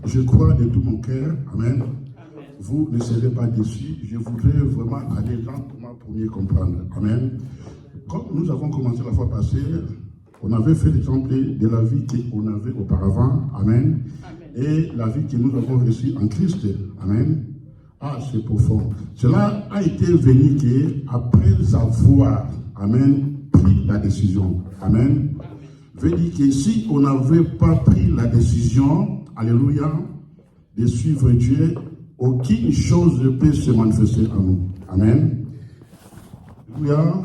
je crois de tout mon cœur, amen. Vous ne serez pas déçus. Je voudrais vraiment aller lentement pour mieux comprendre. Amen. Comme nous avons commencé la fois passée, on avait fait l'exemple de la vie qu'on avait auparavant. Amen. Et la vie que nous avons reçue en Christ. Amen. Ah, c'est profond. Cela a été venu qu'après avoir, amen, pris la décision. Amen. Veut dire que si on n'avait pas pris la décision, alléluia, de suivre Dieu, aucune chose ne peut se manifester en nous. Amen. Alléluia.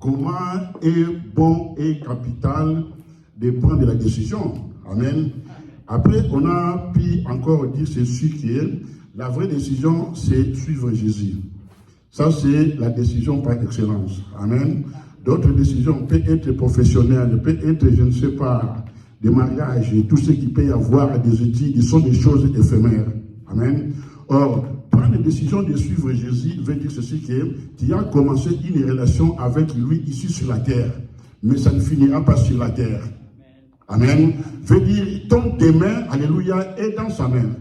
Comment est bon et capital de prendre la décision. Amen. Après, on a pu encore dire ceci que la vraie décision, c'est suivre Jésus. Ça, c'est la décision par excellence. Amen. D'autres décisions peuvent être professionnelles, peuvent être, je ne sais pas, des mariages, tout ce qui peut y avoir, des études, ce sont des choses éphémères. Amen. Or, prendre la décision de suivre Jésus veut dire ceci que tu as commencé une relation avec lui ici sur la terre, mais ça ne finira pas sur la terre. Amen. Veut dire ton demain, alléluia, est dans sa main.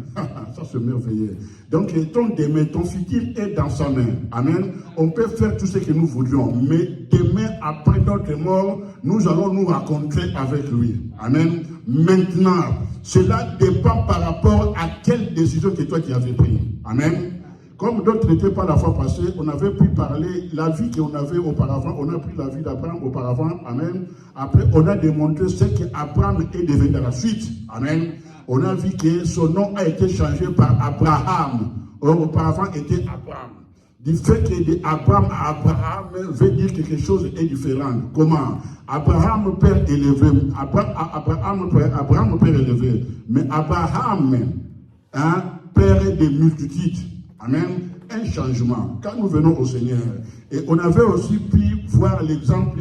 Ça c'est merveilleux. Donc ton demain, ton futur est dans sa main. Amen. On peut faire tout ce que nous voudrions, mais demain, après notre mort, nous allons nous rencontrer avec lui. Amen. Maintenant, cela dépend par rapport à quelle décision que toi tu avais prise. Amen. Comme d'autres n'étaient pas la fois passée, on avait pu parler la vie qu'on avait auparavant. On a pris la vie d'Abraham auparavant. Amen. Après, on a démontré ce qu'Abraham est devenu dans la suite. Amen. On a vu que son nom a été changé par Abraham. Or, auparavant, était Abraham. Du fait que d'Abraham à Abraham veut dire que quelque chose est différent. Comment? Abraham, père élevé. Abraham, père élevé. Mais Abraham, père des multitudes. Amen. Un changement. Quand nous venons au Seigneur, et on avait aussi pu voir l'exemple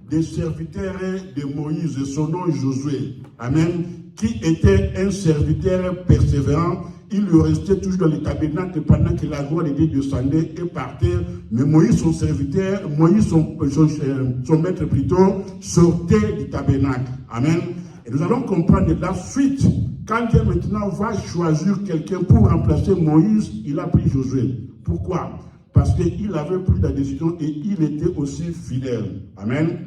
des serviteurs de Moïse, son nom Josué. Amen. Qui était un serviteur persévérant. Il lui restait toujours dans le tabernacle pendant que la gloire de Dieu descendait et partait. Mais Moïse, son serviteur, Moïse, son maître plutôt, sortait du tabernacle. Amen. Et nous allons comprendre la suite. Quand Dieu maintenant va choisir quelqu'un pour remplacer Moïse, il a pris Josué. Pourquoi? Parce qu'il avait pris la décision et il était aussi fidèle. Amen.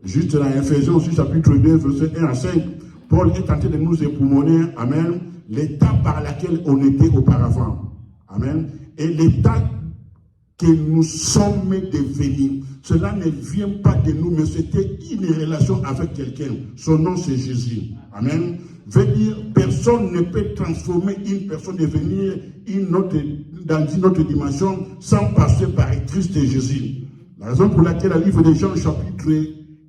Juste dans Ephésiens, chapitre 2, verset 1 à 5, Paul est en train de nous époumoner, amen, l'état par lequel on était auparavant. Amen. Et l'état que nous sommes devenus. Cela ne vient pas de nous, mais c'était une relation avec quelqu'un. Son nom, c'est Jésus. Amen. Veut dire, personne ne peut transformer une personne, devenir dans une autre dimension sans passer par Christ et Jésus. La raison pour laquelle, le livre de Jean, chapitre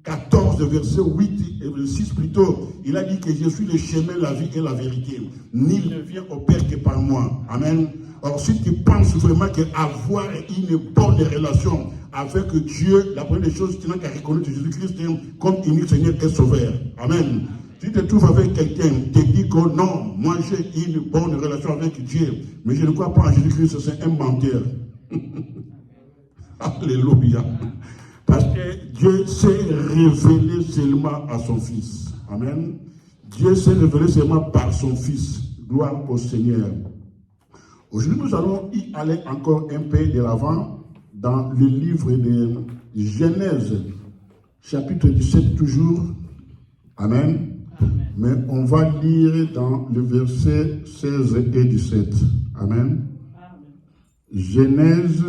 14, verset 8 et 6 plutôt, il a dit que je suis le chemin, la vie et la vérité. Nul ne vient au Père que par moi. Amen. Or, si tu penses vraiment qu'avoir une bonne relation avec Dieu, la première chose, tu n'as qu'à reconnaître Jésus-Christ comme unique Seigneur et Sauveur. Amen. Si tu te trouves avec quelqu'un qui te dit que non, moi j'ai une bonne relation avec Dieu, mais je ne crois pas en Jésus-Christ, c'est un menteur. Alléluia. Parce que Dieu s'est révélé seulement à son Fils. Amen. Dieu s'est révélé seulement par son Fils. Gloire au Seigneur. Aujourd'hui, nous allons y aller encore un peu de l'avant dans le livre de Genèse, chapitre 17 toujours. Amen. Amen. Mais on va lire dans le verset 16 et 17. Amen. Amen. Genèse.